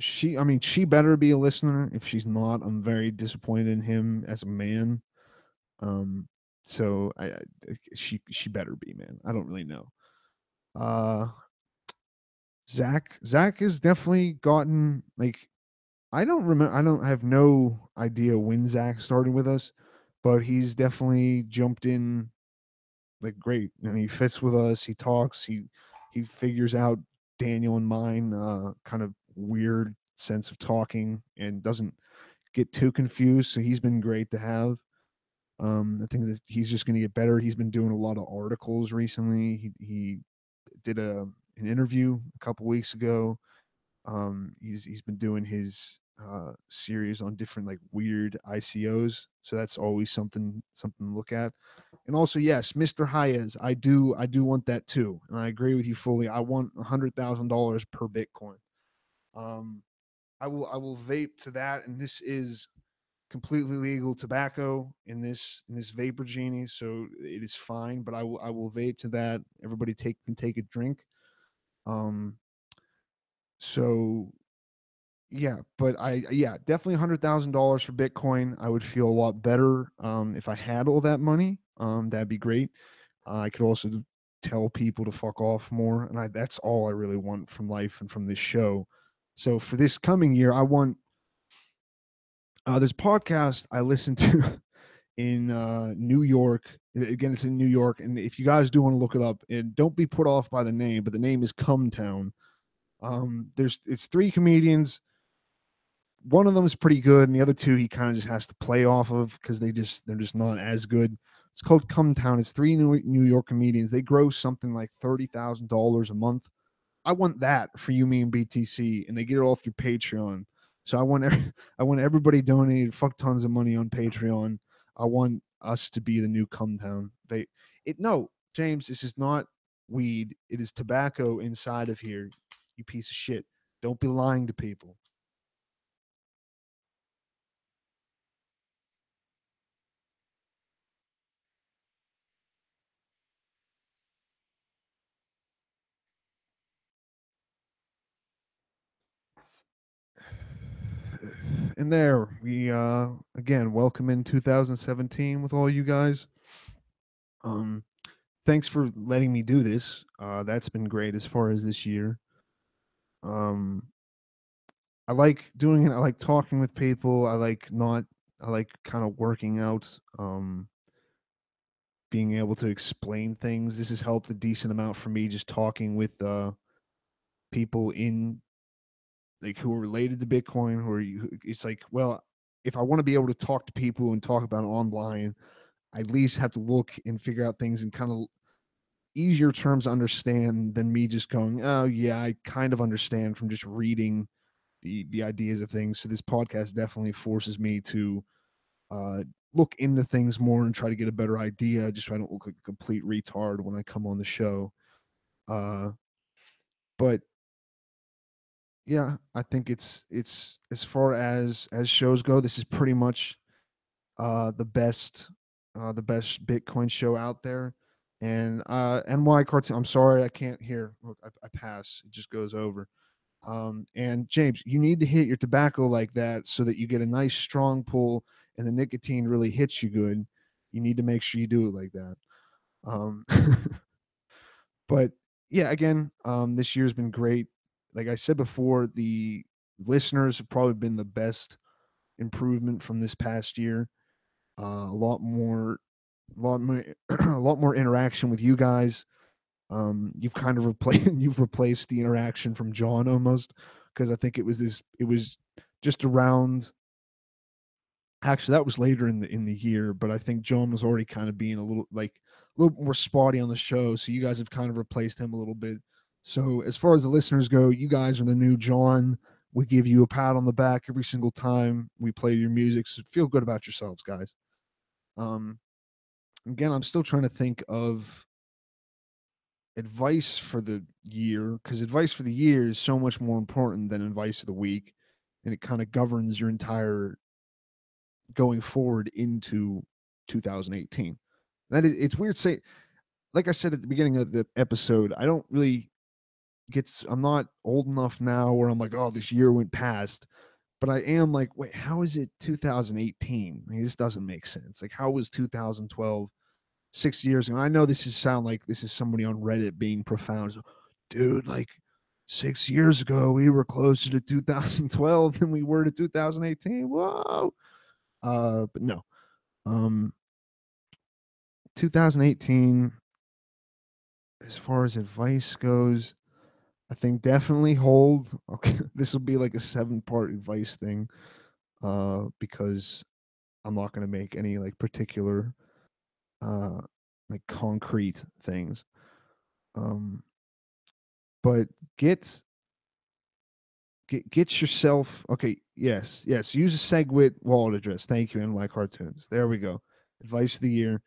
she better be a listener. If she's not, I'm very disappointed in him as a man. Um, so she better be, man. I don't really know. Uh, Zach has definitely gotten like I don't remember. I don't have no idea when Zach started with us, but he's definitely jumped in like great, and he fits with us. He talks. He figures out Daniel and mine kind of weird sense of talking and doesn't get too confused. So he's been great to have. I think that he's just going to get better. He's been doing a lot of articles recently. He did an interview a couple weeks ago. He's been doing his series on different like weird ICOs, so that's always something to look at. And also, yes, Mr. Hayes, I do want that too, and I agree with you fully. I want $100,000 per Bitcoin. Um, I will vape to that, and this is completely legal tobacco in this vapor genie, so it is fine. But I will vape to that. Everybody can take a drink. Um, so yeah, but definitely $100,000 for Bitcoin. I would feel a lot better if I had all that money. That'd be great. I could also tell people to fuck off more, and that's all I really want from life and from this show. So for this coming year, I want this podcast I listen to in New York. Again, it's in New York, and if you guys do want to look it up, and don't be put off by the name, but the name is Come Town. It's three comedians. One of them is pretty good, and the other two he kind of just has to play off of because they're just not as good. It's called Come Town. It's three New York comedians. They gross something like $30,000 a month. I want that for you, me, and BTC, and they get it all through Patreon. So I want everybody donated fuck tons of money on Patreon. I want us to be the new Come Town. No, James, this is not weed. It is tobacco inside of here. You piece of shit. Don't be lying to people. And there we again welcome in 2017 with all you guys. Um, thanks for letting me do this. That's been great as far as this year. Um, I like doing it. I like talking with people. I like not. I like kind of working out. Being able to explain things. This has helped a decent amount for me. Just talking with people in like who are related to Bitcoin. It's like, well, if I want to be able to talk to people and talk about it online, I at least have to look and figure out things in kind of easier terms to understand than me just going, oh yeah, I kind of understand from just reading the ideas of things. So this podcast definitely forces me to uh, look into things more and try to get a better idea, just so I don't look like a complete retard when I come on the show. Uh, but yeah, I think it's as far as shows go, this is pretty much the best Bitcoin show out there. And NY cartoon. I'm sorry, I can't hear. Look, I pass. It just goes over. And James, you need to hit your tobacco like that so that you get a nice strong pull and the nicotine really hits you good. You need to make sure you do it like that. Um, but yeah, again, this year's been great. Like I said before, the listeners have probably been the best improvement from this past year. A lot more, a lot more interaction with you guys. You've kind of replaced you've replaced the interaction from John almost because I think it was just around. Actually, that was later in the year, but I think John was already kind of being a little more spotty on the show, so you guys have kind of replaced him a little bit. So as far as the listeners go, you guys are the new John. We give you a pat on the back every single time we play your music. So feel good about yourselves, guys. Um, again, I'm still trying to think of advice for the year because advice for the year is so much more important than advice of the week, and it kind of governs your entire going forward into 2018. It's weird to say, like I said at the beginning of the episode, I don't really I'm not old enough now where I'm like, oh, this year went past. But I am like, wait, how is it 2018? Like, this doesn't make sense. Like, how was 2012 6 years ago? And I know this is somebody on Reddit being profound. So, dude, like 6 years ago, we were closer to 2012 than we were to 2018. Whoa. But no. Um, 2018, as far as advice goes, I think definitely hold. Okay, this will be like a 7-part advice thing, because I'm not going to make any like particular, uh, like concrete things. Um, but get get yourself okay. Yes. Use a SegWit wallet address. Thank you, NY Cartoons. There we go. Advice of the year.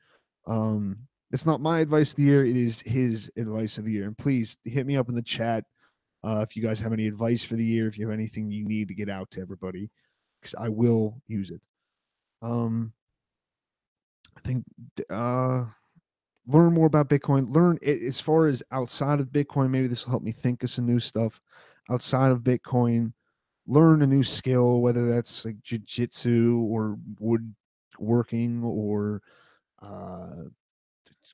Um, it's not my advice of the year. It is his advice of the year. And please hit me up in the chat, if you guys have any advice for the year. If you have anything you need to get out to everybody, because I will use it. I think, uh, learn more about Bitcoin. Learn it as far as outside of Bitcoin. Maybe this will help me think of some new stuff outside of Bitcoin. Learn a new skill, whether that's like jujitsu or woodworking or, uh,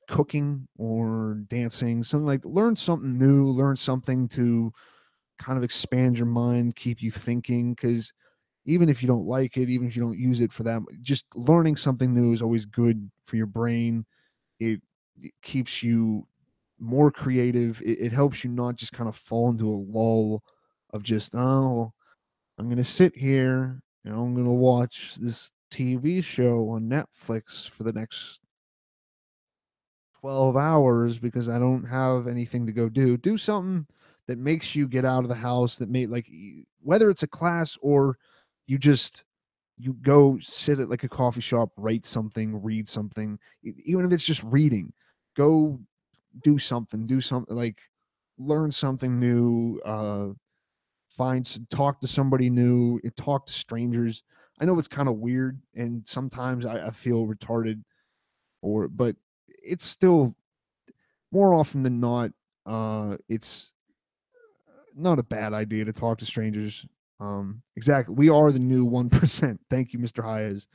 cooking or dancing, something like learn something new, learn something to kind of expand your mind, keep you thinking. Because even if you don't like it, even if you don't use it for that, just learning something new is always good for your brain. It keeps you more creative. It helps you not just kind of fall into a lull of just, oh, I'm going to sit here and I'm going to watch this TV show on Netflix for the next 12 hours because I don't have anything to go do. Do something that makes you get out of the house, that may like, whether it's a class or you just you go sit at like a coffee shop, write something, read something, even if it's just reading. Go do something like learn something new, talk to somebody new, talk to strangers. I know it's kind of weird and sometimes I feel retarded, but it's still more often than not, it's not a bad idea to talk to strangers. Exactly. We are the new 1%. Thank you, Mr. Hayes.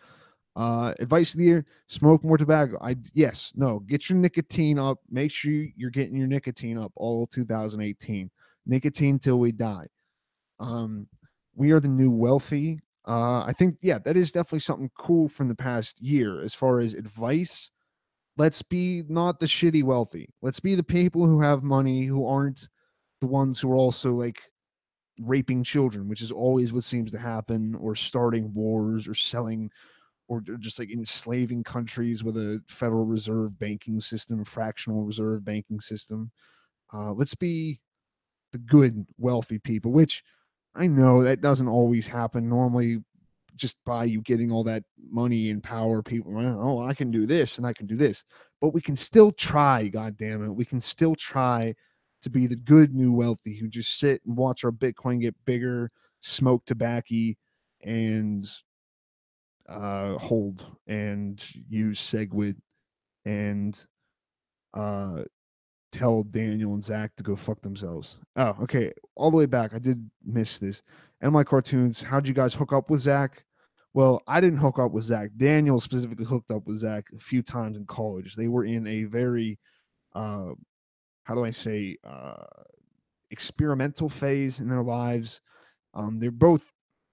Advice of the year: smoke more tobacco. Yes, no, get your nicotine up. Make sure you're getting your nicotine up all 2018. Nicotine till we die. Um, we are the new wealthy. I think, yeah, that is definitely something cool from the past year as far as advice. Let's be not the shitty wealthy. Let's be the people who have money, who aren't the ones who are also like raping children, which is always what seems to happen, or starting wars, or selling, or just like enslaving countries with a Federal Reserve banking system, fractional reserve banking system. Let's be the good, wealthy people, which I know that doesn't always happen. Normally, just by you getting all that money and power, people, oh, I can do this and I can do this. But we can still try, God damn it. We can still try to be the good new wealthy who just sit and watch our Bitcoin get bigger, smoke tobacco, and hold and use SegWit and uh, tell Daniel and Zack to go fuck themselves. Oh, okay. All the way back. I did miss this. And my cartoons, how'd you guys hook up with Zack? Well, I didn't hook up with Zack. Daniel specifically hooked up with Zack a few times in college. They were in a very, uh, how do I say, experimental phase in their lives. They're both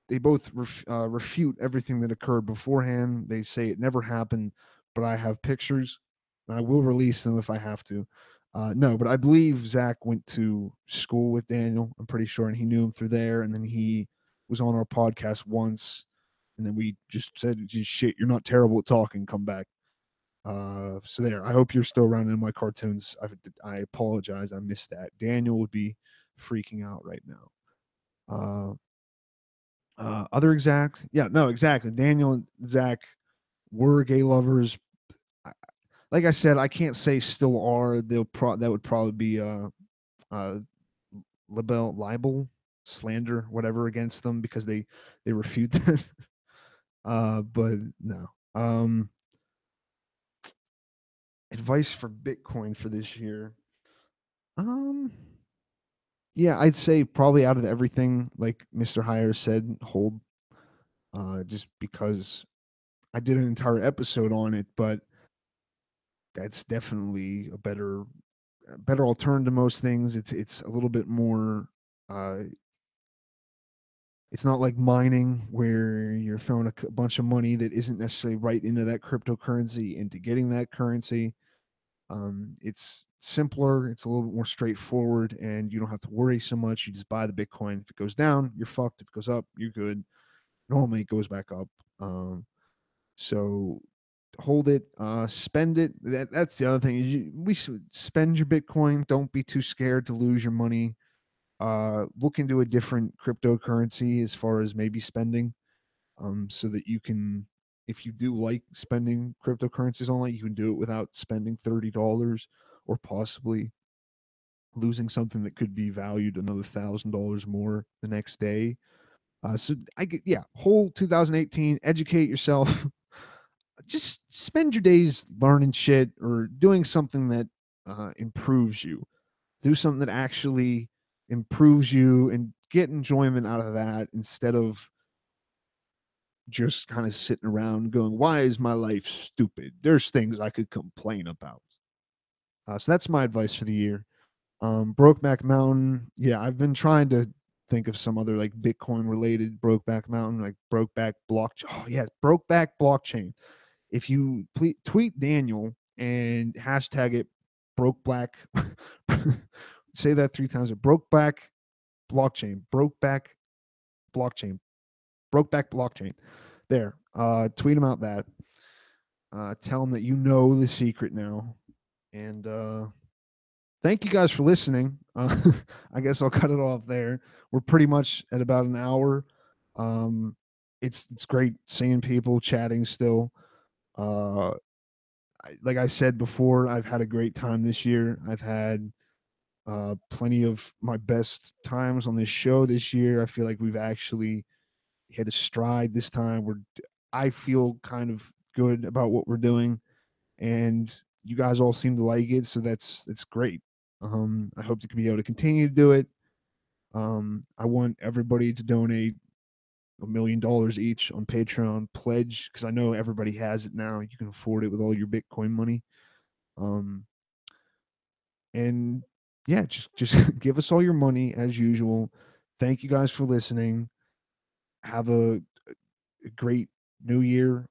refute everything that occurred beforehand. They say it never happened, but I have pictures, and I will release them if I have to. No, but I believe Zack went to school with Daniel. I'm pretty sure, and he knew him through there. And then he was on our podcast once, and then we just said, "Shit, you're not terrible at talking. Come back." So there. I hope you're still around in my cartoons. I apologize. I missed that. Daniel would be freaking out right now. Other exact, yeah, no, exactly. Daniel and Zack were gay lovers. I- Like I said, I can't say still are. That would probably be uh libel, slander, whatever against them because they refute that. But no. Advice for Bitcoin for this year. Um, yeah, I'd say probably out of everything, like Mr. Hire said, hold. Just because I did an entire episode on it, but that's definitely a better alternative to most things. It's a little bit more. Uh, it's not like mining where you're throwing a bunch of money that isn't necessarily right into that cryptocurrency into getting that currency. It's simpler. It's a little bit more straightforward, and you don't have to worry so much. You just buy the Bitcoin. If it goes down, you're fucked. If it goes up, you're good. Normally, it goes back up. So hold it, spend it. That's the other thing is we should spend your Bitcoin. Don't be too scared to lose your money. Look into a different cryptocurrency as far as maybe spending, so that you can, if you do like spending cryptocurrencies online, you can do it without spending $30 or possibly losing something that could be valued another $1,000 more the next day. So I get, yeah, whole 2018, educate yourself. Just spend your days learning shit or doing something that improves you. Do something that actually improves you and get enjoyment out of that instead of just kind of sitting around going, why is my life stupid? There's things I could complain about. So that's my advice for the year. Brokeback Mountain. Yeah, I've been trying to think of some other like Bitcoin related Brokeback Mountain, like Brokeback blockchain. Oh, yeah, Brokeback blockchain. If you tweet Daniel and hashtag it broke black, say that 3 times. Broke back blockchain, broke back blockchain, broke back blockchain. There, tweet him out that. Tell him that you know the secret now, and thank you guys for listening. I guess I'll cut it off there. We're pretty much at about an hour. Um, it's great seeing people chatting still. Uh, like I said before, I've had a great time this year. I've had plenty of my best times on this show this year. I feel like we've actually hit a stride this time. I feel kind of good about what we're doing, and you guys all seem to like it, so that's great. I hope to be able to continue to do it. I want everybody to donate $1 million each on Patreon pledge because I know everybody has it now. You can afford it with all your Bitcoin money. Um, and yeah, just give us all your money as usual. Thank you guys for listening. Have a great new year.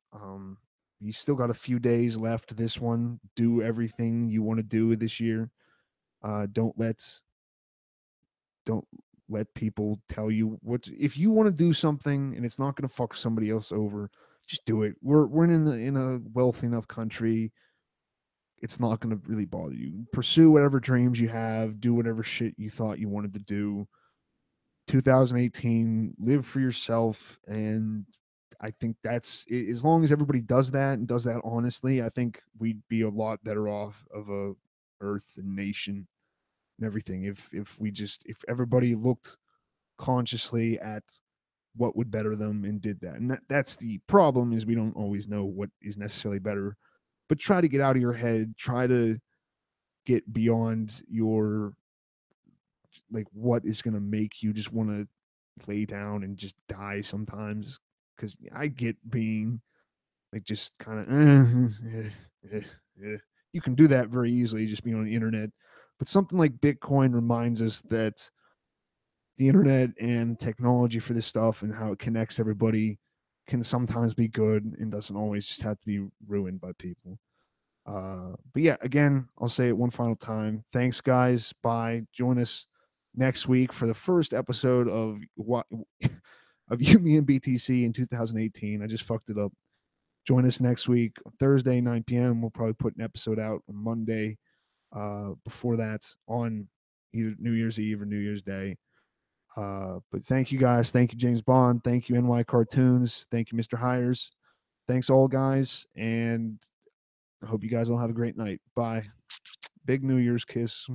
You still got a few days left this one. Do everything you want to do this year. Uh, don't let don't let people tell you what if you want to do something and it's not going to fuck somebody else over. Just do it. We're in a wealthy enough country. It's not going to really bother you. Pursue whatever dreams you have. Do whatever shit you thought you wanted to do. 2018, live for yourself, and I think that's as long as everybody does that and does that honestly, I think we'd be a lot better off of a earth and nation and everything if everybody looked consciously at what would better them and did that. And that's the problem is we don't always know what is necessarily better. But try to get out of your head, try to get beyond your like what is going to make you just want to lay down and just die sometimes because I get being like just kind of you can do that very easily just being on the internet, but something like Bitcoin reminds us that the internet and technology for this stuff and how it connects everybody can sometimes be good and doesn't always just have to be ruined by people. But yeah, again, I'll say it one final time. Thanks, guys. Bye. Join us next week for the first episode of what of You, Me, and BTC in 2018. I just fucked it up. Join us next week, Thursday, 9 p.m. We'll probably put an episode out on Monday. Before that, on either New Year's Eve or New Year's Day. But thank you guys. Thank you, James Bond. Thank you, NY Cartoons. Thank you, Mr. Hires. Thanks all, guys. And I hope you guys all have a great night. Bye. Big New Year's kiss.